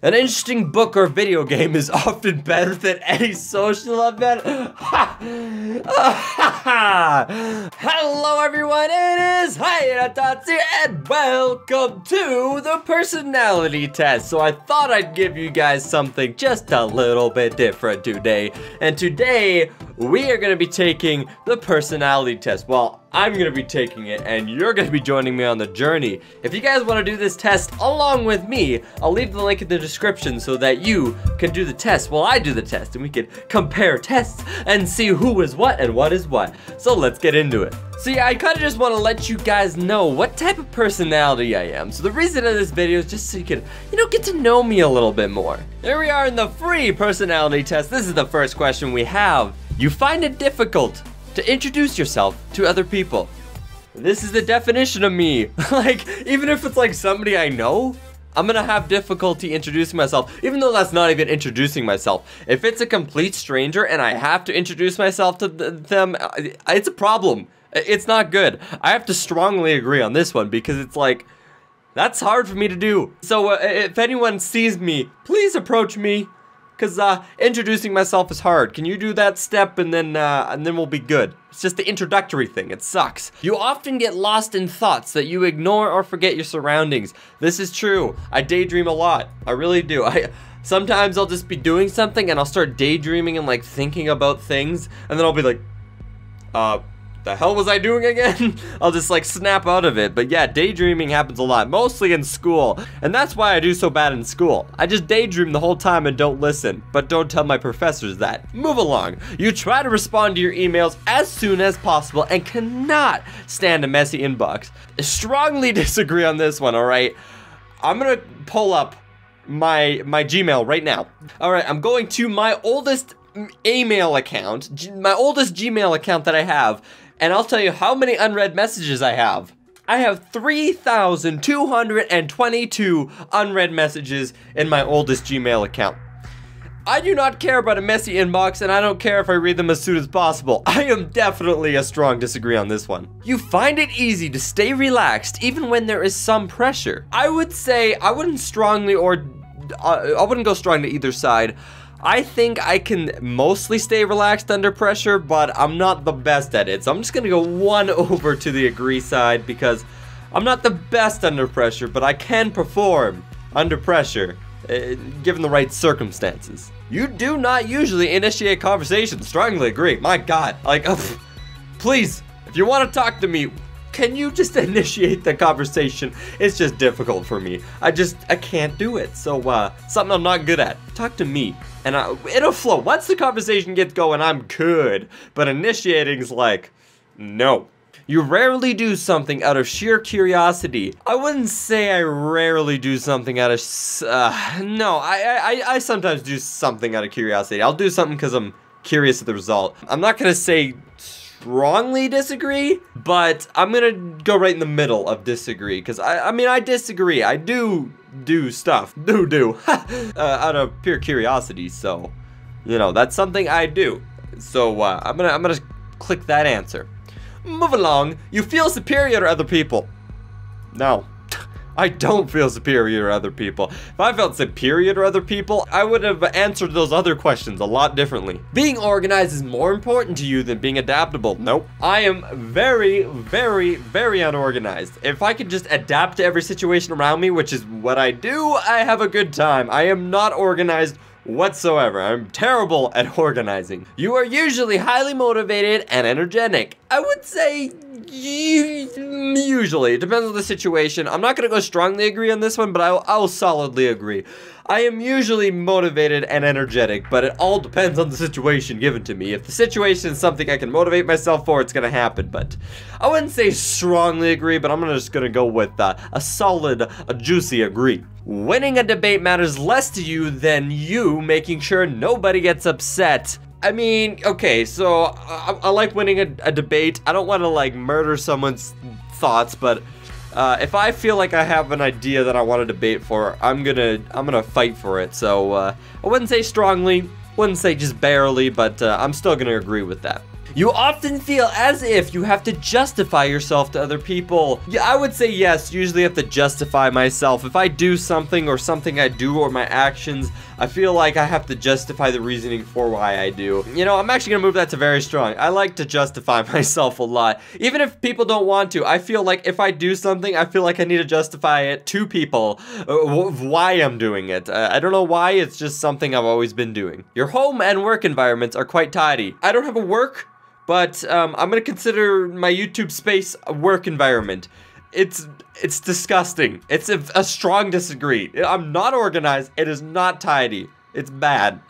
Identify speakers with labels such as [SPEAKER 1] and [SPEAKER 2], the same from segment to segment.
[SPEAKER 1] An interesting book or video game is often better than any social event. Hello everyone, it is HaterTots here, and welcome to the personality test. So I thought I'd give you guys something just a little bit different today. And today, we are going to be taking the personality test. Well, I'm going to be taking it, and you're going to be joining me on the journey. If you guys want to do this test along with me, I'll leave the link in the description so that you can do the test while I do the test, and we can compare tests and see who is what and what is what. So let's get into it. So yeah, I kind of just want to let you guys know what type of personality I am. So the reason of this video is just so you can, get to know me a little bit more. Here we are in the free personality test. This is the first question we have. You find it difficult to introduce yourself to other people. This is the definition of me. Like, even if it's like somebody I know, I'm gonna have difficulty introducing myself, even though that's not even introducing myself. If it's a complete stranger and I have to introduce myself to them, it's a problem. It's not good. I have to strongly agree on this one because it's like, that's hard for me to do. So if anyone sees me, please approach me. Because introducing myself is hard. Can you do that step and then we'll be good? It's just the introductory thing. It sucks. You often get lost in thoughts that you ignore or forget your surroundings. This is true. I daydream a lot. I really do. Sometimes I'll just be doing something and I'll start daydreaming and like thinking about things, and then I'll be like, the hell was I doing again? I'll just like snap out of it. But yeah, daydreaming happens a lot, mostly in school. And that's why I do so bad in school. I just daydream the whole time and don't listen. But don't tell my professors that. Move along. You try to respond to your emails as soon as possible and cannot stand a messy inbox. I strongly disagree on this one, alright? I'm gonna pull up my Gmail right now. Alright, I'm going to my oldest email account, my oldest Gmail account that I have, and I'll tell you how many unread messages I have. I have 3,222 unread messages in my oldest Gmail account. I do not care about a messy inbox, and I don't care if I read them as soon as possible. I am definitely a strong disagree on this one. You find it easy to stay relaxed even when there is some pressure. I would say I wouldn't go strong to either side. I think I can mostly stay relaxed under pressure, but I'm not the best at it. So I'm just gonna go one over to the agree side because I'm not the best under pressure, but I can perform under pressure, given the right circumstances. You do not usually initiate conversations. Strongly agree. My God, like, please, if you want to talk to me, can you just initiate the conversation? It's just difficult for me. I can't do it. So, something I'm not good at. Talk to me, and it'll flow. Once the conversation gets going, I'm good. But initiating's like, no. You rarely do something out of sheer curiosity. I wouldn't say I rarely do something out of, no, I sometimes do something out of curiosity. I'll do something because I'm curious of the result. I'm not gonna say strongly disagree, but I'm gonna go right in the middle of disagree, because I mean I disagree. I do stuff out of pure curiosity, so that's something I do. So I'm gonna click that answer. Move along. You feel superior to other people. No, I don't feel superior to other people. If I felt superior to other people, I would have answered those other questions a lot differently. Being organized is more important to you than being adaptable. Nope. I am very, very, very unorganized. If I could just adapt to every situation around me, which is what I do, I have a good time. I am not organized whatsoever. I'm terrible at organizing. You are usually highly motivated and energetic. I would say usually. It depends on the situation. I'm not gonna go strongly agree on this one, but I'll solidly agree. I am usually motivated and energetic, but it all depends on the situation given to me. If the situation is something I can motivate myself for, it's gonna happen, but I wouldn't say strongly agree, but I'm just gonna go with a solid, a juicy agree. Winning a debate matters less to you than you making sure nobody gets upset. I mean, okay, so I like winning a debate. I don't want to like murder someone's thoughts, but if I feel like I have an idea that I want to debate for, I'm gonna fight for it. So I wouldn't say strongly, wouldn't say just barely, but I'm still gonna agree with that. You often feel as if you have to justify yourself to other people. Yeah, I would say yes, usually have to justify myself. If I do something or something I do or my actions, I feel like I have to justify the reasoning for why I do. You know, I'm actually gonna move that to very strong. I like to justify myself a lot. Even if people don't want to, I feel like if I do something, I feel like I need to justify it to people why I'm doing it. I don't know why, it's just something I've always been doing. Your home and work environments are quite tidy. I don't have a work, but I'm gonna consider my YouTube space a work environment. It's disgusting. It's a strong disagree. I'm not organized. It is not tidy. It's bad.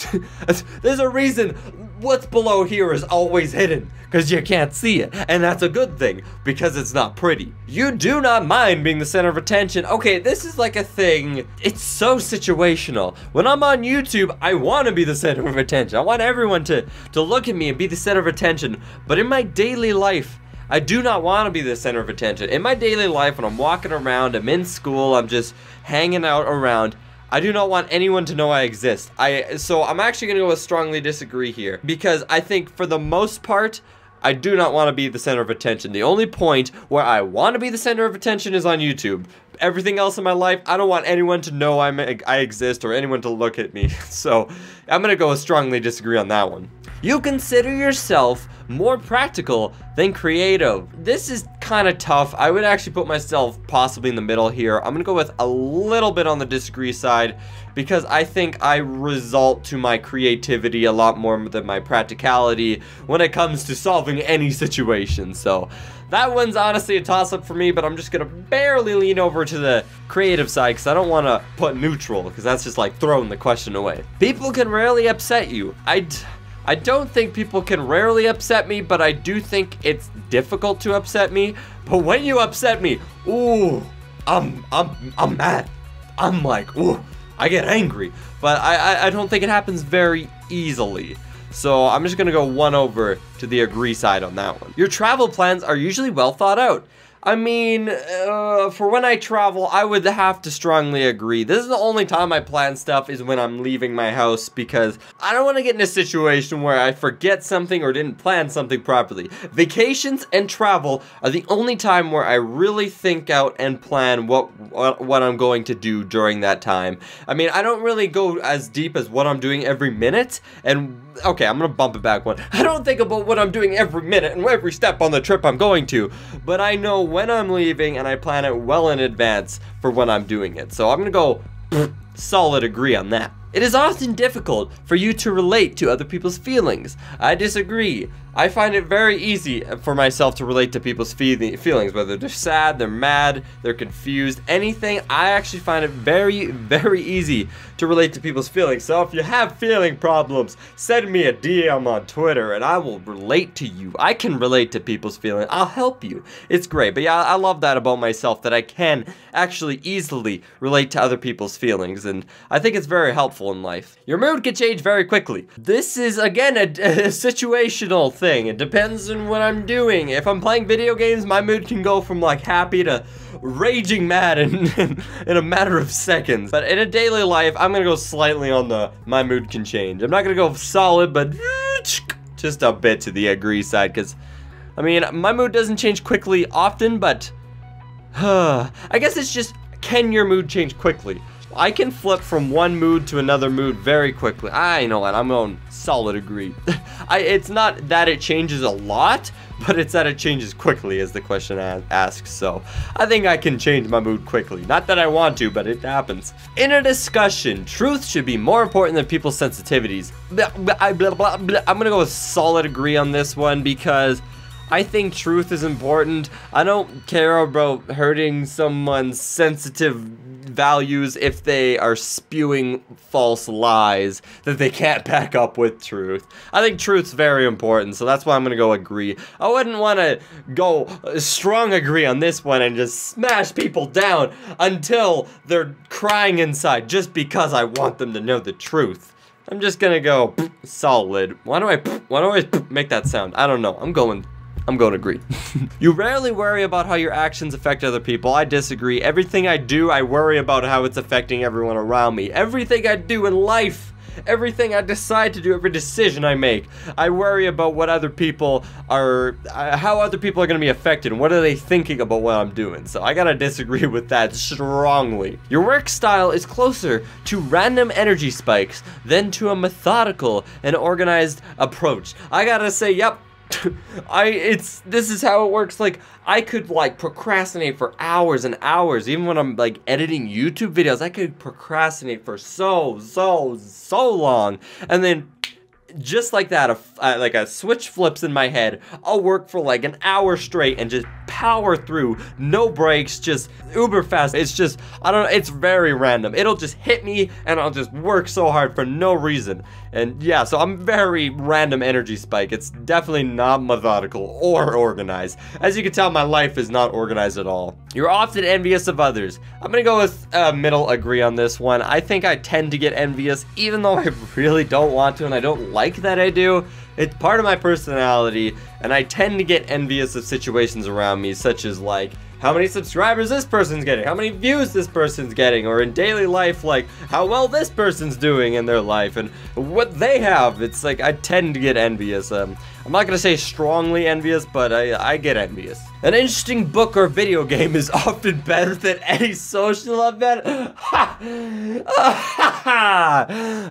[SPEAKER 1] There's a reason what's below here is always hidden, because you can't see it, and that's a good thing, because it's not pretty. You do not mind being the center of attention. Okay, this is like a thing. It's so situational. When I'm on YouTube, I want to be the center of attention. I want everyone to look at me and be the center of attention, but in my daily life, I do not want to be the center of attention. In my daily life, when I'm walking around, I'm in school, I'm just hanging out around, I do not want anyone to know I exist. So I'm actually gonna go with strongly disagree here, because I think for the most part, I do not want to be the center of attention. The only point where I want to be the center of attention is on YouTube. Everything else in my life, I don't want anyone to know I exist or anyone to look at me. So I'm gonna go with strongly disagree on that one. You consider yourself more practical than creative. This is kind of tough. I would actually put myself possibly in the middle here. I'm gonna go with a little bit on the disagree side, because I think I result to my creativity a lot more than my practicality when it comes to solving any situation. So that one's honestly a toss-up for me, but I'm just gonna barely lean over to the creative side because I don't want to put neutral, because that's just like throwing the question away. People can rarely upset you. I don't think people can rarely upset me, but I do think it's difficult to upset me. But when you upset me, ooh, I'm mad. I'm like, ooh, I get angry. But I don't think it happens very easily. So I'm just gonna go 1 over to the agree side on that one. Your travel plans are usually well thought out. I mean, for when I travel, I would have to strongly agree. This is the only time I plan stuff is when I'm leaving my house, because I don't want to get in a situation where I forget something or didn't plan something properly. Vacations and travel are the only time where I really think out and plan what I'm going to do during that time. I mean, I don't really go as deep as what I'm doing every minute, and okay, I'm gonna bump it back one. I don't think about what I'm doing every minute and every step on the trip I'm going to, but I know when I'm leaving and I plan it well in advance for when I'm doing it. So I'm gonna go solid agree on that. It is often difficult for you to relate to other people's feelings. I disagree. I find it very easy for myself to relate to people's feelings, whether they're sad, they're mad, they're confused, anything. I actually find it very, very easy to relate to people's feelings. So if you have feeling problems, send me a DM on Twitter and I will relate to you. I can relate to people's feelings. I'll help you. It's great. But yeah, I love that about myself, that I can actually easily relate to other people's feelings, and I think it's very helpful in life. Your mood can change very quickly. This is, again, a situational thing. It depends on what I'm doing. If I'm playing video games, my mood can go from like happy to raging mad in a matter of seconds. But in a daily life, I'm gonna go slightly on the my mood can change. I'm not gonna go solid, but just a bit to the agree side, because I mean, my mood doesn't change quickly often, but I guess it's just, can your mood change quickly? I can flip from one mood to another mood very quickly. You know what, I'm going solid agree. It's not that it changes a lot, but it's that it changes quickly, as the question asks. So I think I can change my mood quickly. Not that I want to, but it happens. In a discussion, truth should be more important than people's sensitivities. I'm gonna go with solid agree on this one, because I think truth is important. I don't care about hurting someone's sensitive values if they are spewing false lies that they can't back up with truth. I think truth's very important, so that's why I'm gonna go agree. I wouldn't want to go strong agree on this one and just smash people down until they're crying inside just because I want them to know the truth. I'm just gonna go solid. Why do I always make that sound? I don't know. I'm going to agree. You rarely worry about how your actions affect other people. I disagree. Everything I do, I worry about how it's affecting everyone around me. Everything I do in life everything I decide to do, every decision I make. I worry about what other people are, how other people are going to be affected, and what are they thinking about what I'm doing. So I gotta disagree with that strongly. Your work style is closer to random energy spikes than to a methodical and organized approach. I gotta say, yep. This is how it works. Like, I could like procrastinate for hours and hours. Even when I'm like editing YouTube videos, I could procrastinate for so long, and then just like that, like a switch flips in my head. I'll work for like an hour straight and just power through, no breaks, just uber fast. It's just, I don't know, it's very random. It'll just hit me and I'll just work so hard for no reason. And yeah, so I'm very random energy spike. It's definitely not methodical or organized. As you can tell, my life is not organized at all. You're often envious of others. I'm gonna go with middle agree on this one. I think I tend to get envious even though I really don't want to, and I don't like that I do. It's part of my personality, and I tend to get envious of situations around me, such as like how many subscribers this person's getting, how many views this person's getting, or in daily life, like how well this person's doing in their life and what they have. It's like I tend to get envious. I'm not gonna say strongly envious, but I get envious. An interesting book or video game is often better than any social event.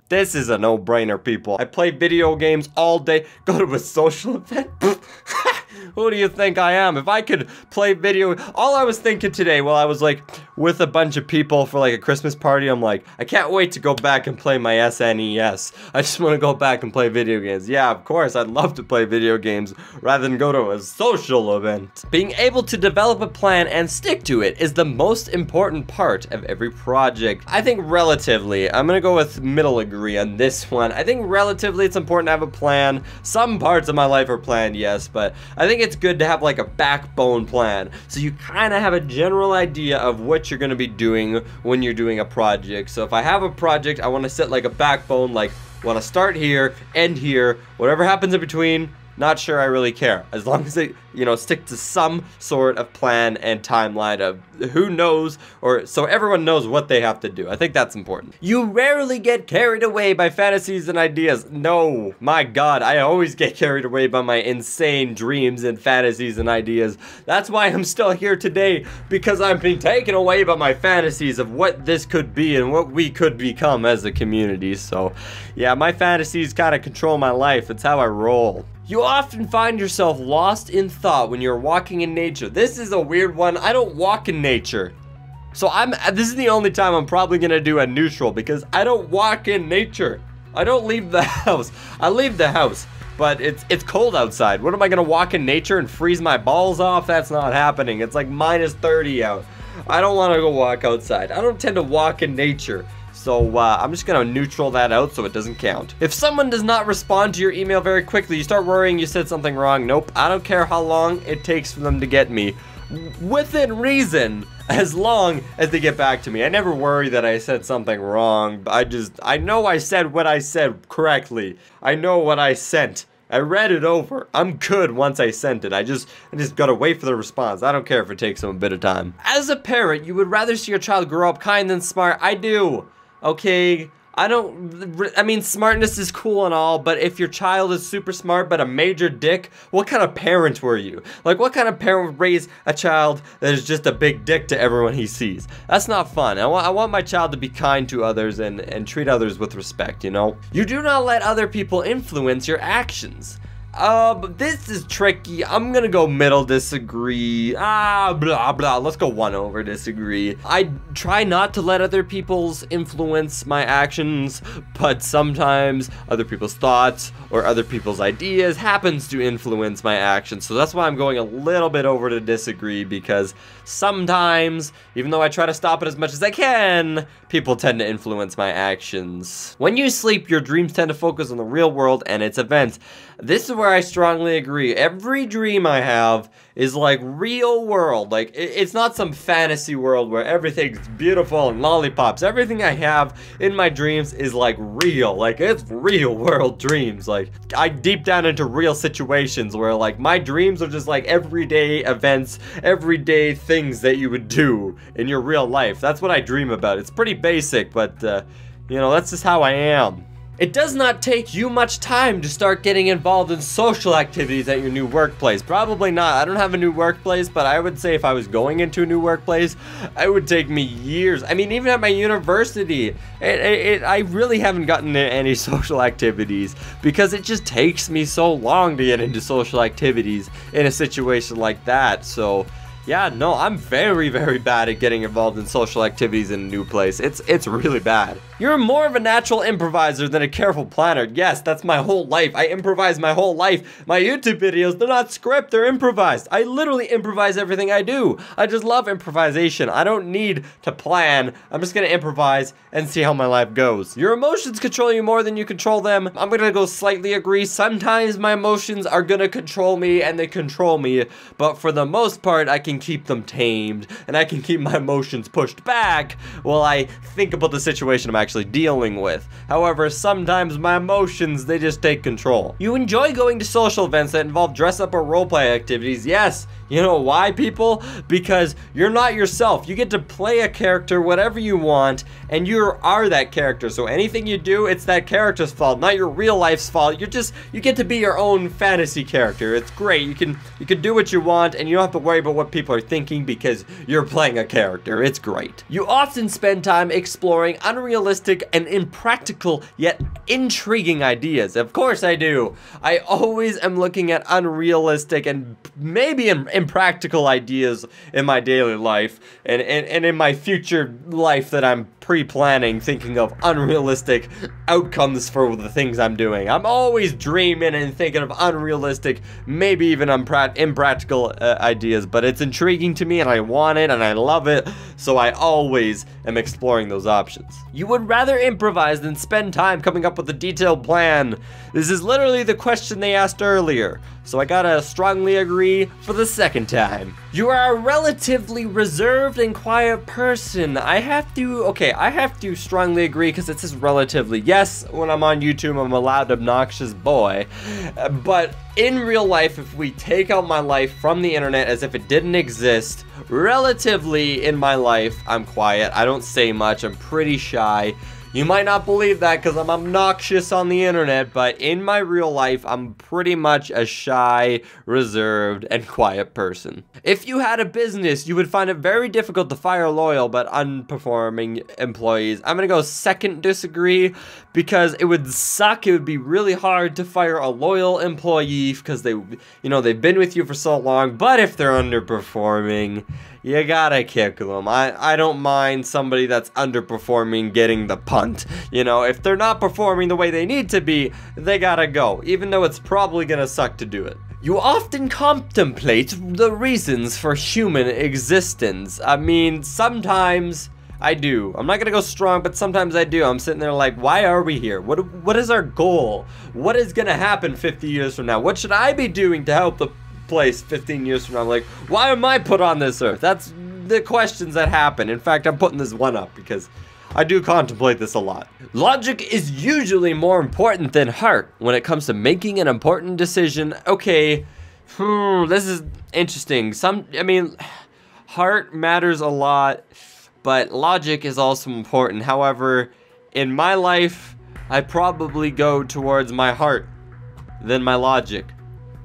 [SPEAKER 1] This is a no-brainer, people. I play video games all day. Go to a social event? Who do you think I am? If I could play video, all I was thinking today while I was like with a bunch of people for like a Christmas party, I'm like, I can't wait to go back and play my SNES. I just want to go back and play video games. Yeah, of course, I'd love to play video games rather than go to a social event. Being able to develop a plan and stick to it is the most important part of every project. I think relatively, I'm gonna go with middle agree on this one. I think relatively it's important to have a plan. Some parts of my life are planned, yes, but I think it's good to have like a backbone plan, so you kind of have a general idea of what you're going to be doing when you're doing a project. So if I have a project, I want to set like a backbone, like want to start here, end here, whatever happens in between, not sure I really care, as long as they, you know, stick to some sort of plan and timeline of who knows, or so everyone knows what they have to do. I think that's important. You rarely get carried away by fantasies and ideas. No, my God, I always get carried away by my insane dreams and fantasies and ideas. That's why I'm still here today, because I'm being taken away by my fantasies of what this could be and what we could become as a community. So yeah, my fantasies kind of control my life. It's how I roll. You often find yourself lost in thought when you're walking in nature. This is a weird one. I don't walk in nature. So this is the only time I'm probably gonna do a neutral, because I don't walk in nature. I don't leave the house. I leave the house, but it's cold outside. What am I gonna walk in nature and freeze my balls off? That's not happening. It's like -30 out. I don't wanna go walk outside. I don't tend to walk in nature. So I'm just gonna neutral that out so it doesn't count. If someone does not respond to your email very quickly, you start worrying you said something wrong. Nope, I don't care how long it takes for them to get me. Within reason, as long as they get back to me. I never worry that I said something wrong. I know I said what I said correctly. I know what I sent. I read it over. I'm good once I sent it. I just gotta wait for the response. I don't care if it takes them a bit of time. As a parent, you would rather see your child grow up kind than smart. I do. Okay, I mean, smartness is cool and all, but if your child is super smart but a major dick, what kind of parent were you? Like, what kind of parent would raise a child that is just a big dick to everyone he sees? That's not fun. I want my child to be kind to others and treat others with respect, you know? You do not let other people influence your actions. But this is tricky. I'm gonna go middle disagree. Blah, blah. Let's go 1 over disagree. I try not to let other people's influence my actions, but sometimes other people's thoughts or other people's ideas happens to influence my actions. So that's why I'm going a little bit over to disagree, because sometimes, even though I try to stop it as much as I can, people tend to influence my actions. When you sleep, your dreams tend to focus on the real world and its events. This is where I strongly agree. Every dream I have is like real world. Like, it's not some fantasy world where everything's beautiful and lollipops. Everything I have in my dreams is like real. Like, it's real world dreams. Like, I deep down into real situations where like my dreams are just like everyday events, everyday things that you would do in your real life. That's what I dream about. It's pretty basic, but you know, that's just how I am. It does not take you much time to start getting involved in social activities at your new workplace. Probably not. I don't have a new workplace, but I would say if I was going into a new workplace, it would take me years. I mean, even at my university, I really haven't gotten into any social activities because it just takes me so long to get into social activities in a situation like that. So yeah, no, I'm very, very bad at getting involved in social activities in a new place. It's really bad. You're more of a natural improviser than a careful planner. Yes, that's my whole life. I improvise my whole life. My YouTube videos, they're not script, they're improvised. I literally improvise everything I do. I just love improvisation. I don't need to plan. I'm just gonna improvise and see how my life goes. Your emotions control you more than you control them. I'm gonna go slightly agree. Sometimes my emotions are gonna control me and they control me, but for the most part, I can keep them tamed and I can keep my emotions pushed back while I think about the situation I'm actually dealing with. However, sometimes my emotions, they just take control. You enjoy going to social events that involve dress up or roleplay activities. Yes, you know why, people? Because you're not yourself. You get to play a character whatever you want, and you are that character. So anything you do, it's that character's fault, not your real life's fault. You get to be your own fantasy character. It's great. You can do what you want, and you don't have to worry about what people are thinking because you're playing a character. It's great. You often spend time exploring unrealistic and impractical yet intriguing ideas. Of course I do. I always am looking at unrealistic and maybe impractical ideas in my daily life and in my future life that I'm pre-planning, thinking of unrealistic outcomes for the things I'm doing. I'm always dreaming and thinking of unrealistic, maybe even impractical ideas, but it's intriguing to me and I want it and I love it, so I always am exploring those options. You would rather improvise than spend time coming up with a detailed plan. This is literally the question they asked earlier, so I gotta strongly agree for the second time. You are a relatively reserved and quiet person. I have to strongly agree because it says relatively. Yes, when I'm on YouTube, I'm a loud, obnoxious boy. But in real life, if we take out my life from the internet as if it didn't exist, relatively in my life, I'm quiet. I don't say much. I'm pretty shy. You might not believe that because I'm obnoxious on the internet, but in my real life, I'm pretty much a shy, reserved, and quiet person. If you had a business, you would find it very difficult to fire loyal but unperforming employees. I'm gonna go second disagree because it would suck. It would be really hard to fire a loyal employee because they've been with you for so long, but if they're underperforming, you gotta kick them. I don't mind somebody that's underperforming getting the punt. You know, if they're not performing the way they need to be, they gotta go, even though it's probably gonna suck to do it. You often contemplate the reasons for human existence. I mean, sometimes I do. I'm not gonna go strong, but sometimes I do. I'm sitting there like, why are we here? What is our goal? What is gonna happen 50 years from now? What should I be doing to help the place 15 years from now? Like, why am I put on this earth? That's the questions that happen. In fact, I'm putting this one up because I do contemplate this a lot. Logic is usually more important than heart when it comes to making an important decision. Okay, this is interesting. Heart matters a lot, but logic is also important. However, in my life, I probably go towards my heart than my logic.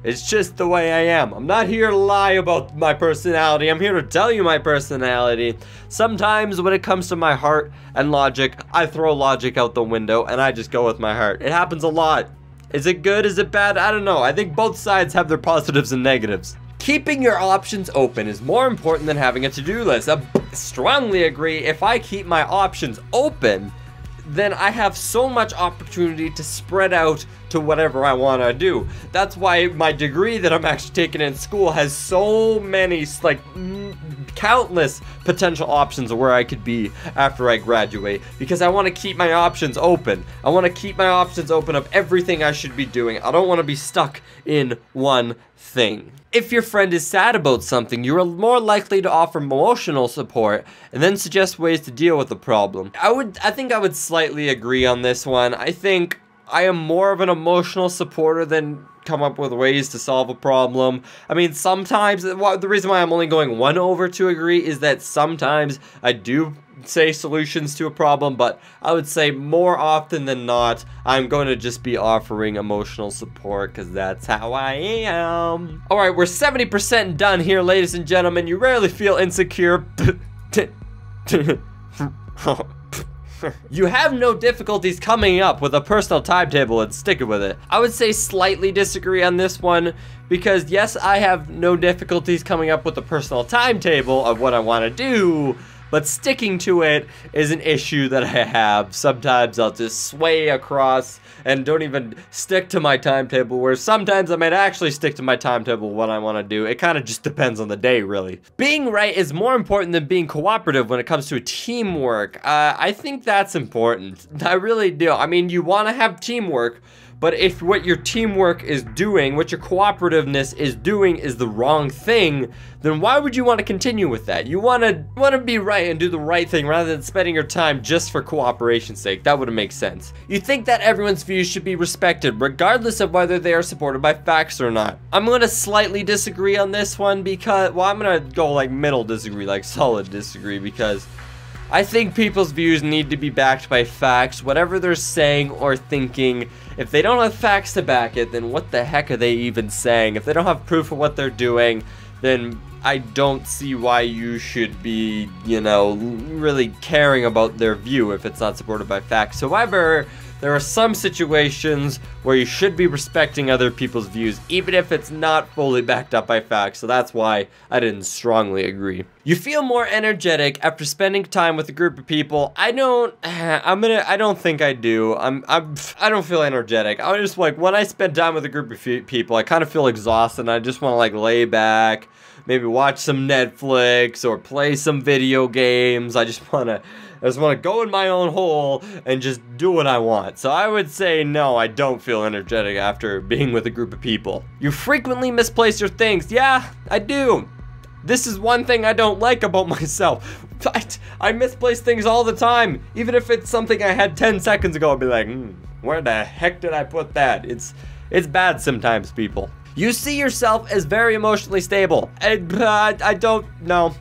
[SPEAKER 1] It's just the way I am. I'm not here to lie about my personality. I'm here to tell you my personality. Sometimes when it comes to my heart and logic, I throw logic out the window and I just go with my heart. It happens a lot. Is it good? Is it bad? I don't know. I think both sides have their positives and negatives. Keeping your options open is more important than having a to-do list. I strongly agree. If I keep my options open, then I have so much opportunity to spread out to whatever I want to do. That's why my degree that I'm actually taking in school has so many, like, countless potential options of where I could be after I graduate, because I want to keep my options open. I want to keep my options open of everything I should be doing. I don't want to be stuck in one thing. If your friend is sad about something, you are more likely to offer emotional support and then suggest ways to deal with the problem. I think I would slightly agree on this one. I think I am more of an emotional supporter than come up with ways to solve a problem. I mean, sometimes, the reason why I'm only going 1 over to agree is that sometimes I do say solutions to a problem, but I would say more often than not, I'm going to just be offering emotional support because that's how I am. All right, we're 70% done here, ladies and gentlemen. You rarely feel insecure. You have no difficulties coming up with a personal timetable and sticking with it. I would say slightly disagree on this one because yes, I have no difficulties coming up with a personal timetable of what I want to do, but sticking to it is an issue that I have. Sometimes I'll just sway across and don't even stick to my timetable, where sometimes I might actually stick to my timetable what I want to do. It kind of just depends on the day, really. Being right is more important than being cooperative when it comes to teamwork. I think that's important. I really do. I mean, you want to have teamwork, but if what your teamwork is doing, what your cooperativeness is doing is the wrong thing, then why would you want to continue with that? You want to be right and do the right thing rather than spending your time just for cooperation's sake. That wouldn't make sense. You think that everyone's views should be respected, regardless of whether they are supported by facts or not. I'm going to slightly disagree on this one because, well, I'm going to go like middle disagree, like solid disagree, because I think people's views need to be backed by facts. Whatever they're saying or thinking, if they don't have facts to back it, then what the heck are they even saying? If they don't have proof of what they're doing, then I don't see why you should be, you know, really caring about their view if it's not supported by facts. However, there are some situations where you should be respecting other people's views, even if it's not fully backed up by facts. So that's why I didn't strongly agree. You feel more energetic after spending time with a group of people. I don't think I do. I don't feel energetic. I just like, when I spend time with a group of people, I kind of feel exhausted and I just want to like lay back, maybe watch some Netflix or play some video games. I just want to go in my own hole and just do what I want. So I would say no, I don't feel energetic after being with a group of people. You frequently misplace your things. Yeah, I do. This is one thing I don't like about myself. I misplace things all the time. Even if it's something I had 10 seconds ago, I'll be like, where the heck did I put that? It's bad sometimes, people. You see yourself as very emotionally stable. I don't know.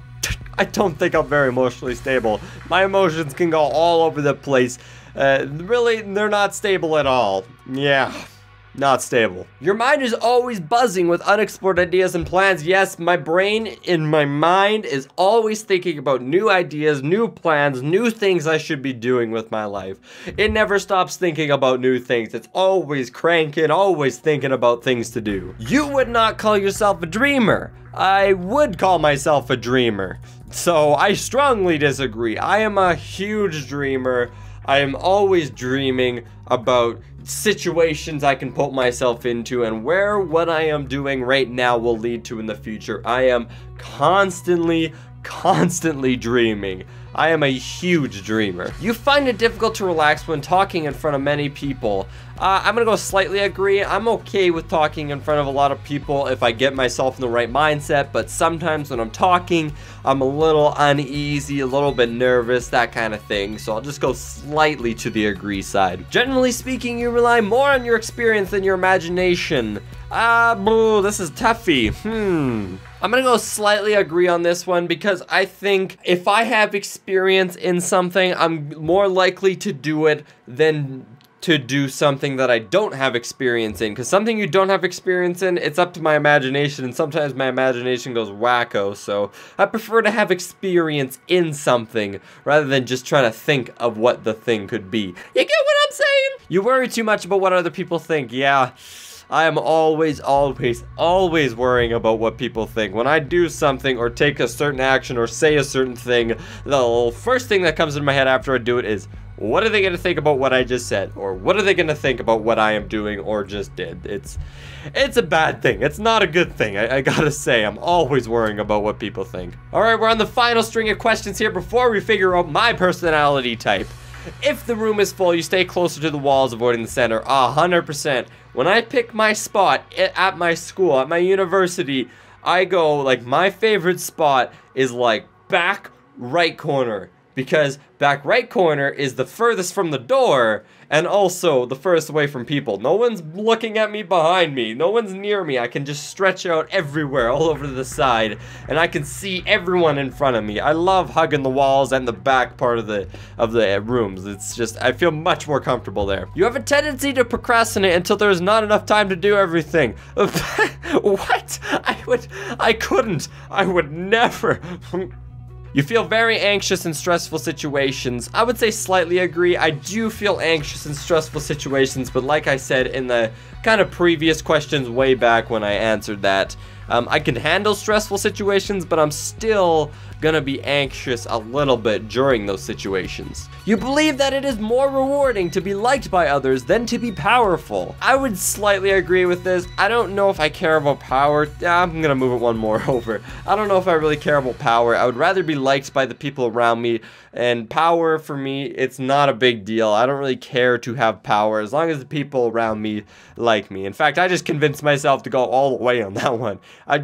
[SPEAKER 1] I don't think I'm very emotionally stable. My emotions can go all over the place. Really, they're not stable at all. Yeah, not stable. Your mind is always buzzing with unexplored ideas and plans. Yes, my brain in my mind is always thinking about new ideas, new plans, new things I should be doing with my life. It never stops thinking about new things. It's always cranking, always thinking about things to do. You would not call yourself a dreamer. I would call myself a dreamer. So I strongly disagree. I am a huge dreamer. I am always dreaming about situations I can put myself into and where what I am doing right now will lead to in the future. I am constantly dreaming. I am a huge dreamer. You find it difficult to relax when talking in front of many people. I'm gonna go slightly agree. I'm okay with talking in front of a lot of people if I get myself in the right mindset, but sometimes when I'm talking, I'm a little uneasy, a little bit nervous, that kind of thing. So I'll just go slightly to the agree side. Generally speaking, you rely more on your experience than your imagination. This is toughy. I'm gonna go slightly agree on this one because I think if I have experience in something, I'm more likely to do it than to do something that I don't have experience in. Because something you don't have experience in, it's up to my imagination, and sometimes my imagination goes wacko. So I prefer to have experience in something rather than just try to think of what the thing could be. You get what I'm saying? You worry too much about what other people think. Yeah. I am always worrying about what people think. When I do something or take a certain action or say a certain thing, the first thing that comes in my head after I do it is, what are they going to think about what I just said? Or what are they going to think about what I am doing or just did? It's a bad thing. It's not a good thing. I gotta say, I'm always worrying about what people think. All right, we're on the final string of questions here before we figure out my personality type. If the room is full, you stay closer to the walls, avoiding the center. 100%. When I pick my spot at my school, at my university, I go, like, my favorite spot is, like, back right corner. because back right corner is the furthest from the door and also the furthest away from people. No one's looking at me behind me. No one's near me. I can just stretch out everywhere, all over to the side, and I can see everyone in front of me. I love hugging the walls and the back part of the rooms. It's just, I feel much more comfortable there. You have a tendency to procrastinate until there's not enough time to do everything. What? I would never. You feel very anxious in stressful situations. I would say slightly agree. I do feel anxious in stressful situations, but like I said in the kind of previous questions way back when I answered that, I can handle stressful situations, but I'm still gonna be anxious a little bit during those situations. You believe that it is more rewarding to be liked by others than to be powerful. I would slightly agree with this. I don't know if I care about power. I'm gonna move it one more over. I don't know if I really care about power. I would rather be liked by the people around me, and power for me, it's not a big deal. I don't really care to have power as long as the people around me like me. In fact, I just convinced myself to go all the way on that one. I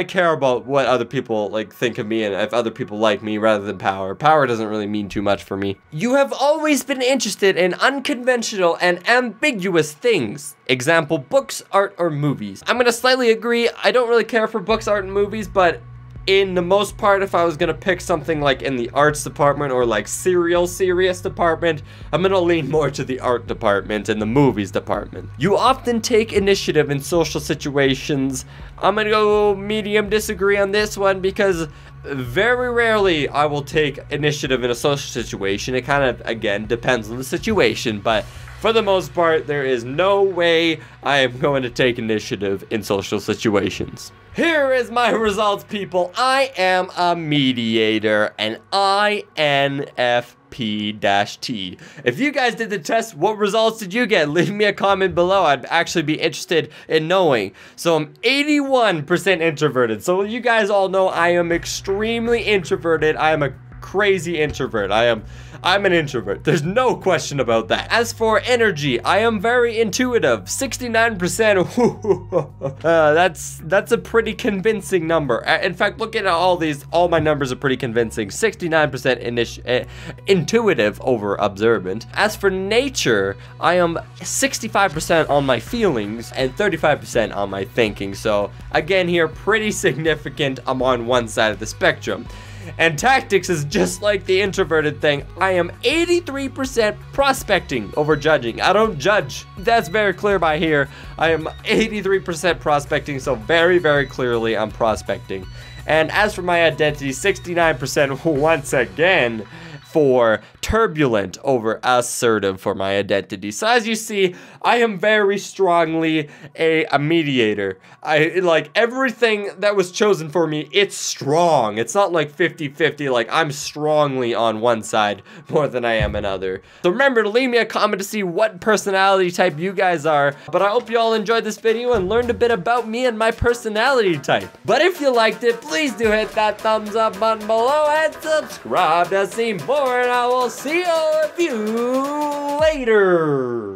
[SPEAKER 1] care about what other people like think of me and if other people like me rather than power. Power doesn't really mean too much for me. You have always been interested in unconventional and ambiguous things. Example, books, art, or movies. I'm gonna slightly agree. I don't really care for books, art, and movies, but in the most part, if I was gonna pick something like in the arts department or like serious department, I'm gonna lean more to the art department and the movies department. You often take initiative in social situations. I'm gonna go medium disagree on this one because very rarely I will take initiative in a social situation. It kind of, again, depends on the situation, but for the most part, there is no way I am going to take initiative in social situations. Here is my results, people. I am a mediator, an infp-t. If you guys did the test, what results did you get? Leave me a comment below. I'd actually be interested in knowing. So I'm 81% introverted. So you guys all know I am extremely introverted. I am a crazy introvert. I'm an introvert. There's no question about that. As for energy, I am very intuitive. 69%. That's a pretty convincing number. In fact, look at all these. All my numbers are pretty convincing. 69% intuitive over observant. As for nature, I am 65% on my feelings and 35% on my thinking. So again here, pretty significant. I'm on one side of the spectrum. And tactics is just like the introverted thing. I am 83% prospecting over judging. I don't judge. That's very clear by here. I am 83% prospecting, so very, very clearly I'm prospecting. And as for my identity, 69% once again for turbulent over assertive for my identity. So as you see, I am very strongly a mediator. I like everything that was chosen for me, it's strong. It's not like 50-50, like I'm strongly on one side more than I am another. So remember to leave me a comment to see what personality type you guys are. But I hope you all enjoyed this video and learned a bit about me and my personality type. But if you liked it, please do hit that thumbs up button below and subscribe to see more, and I will see all of you later.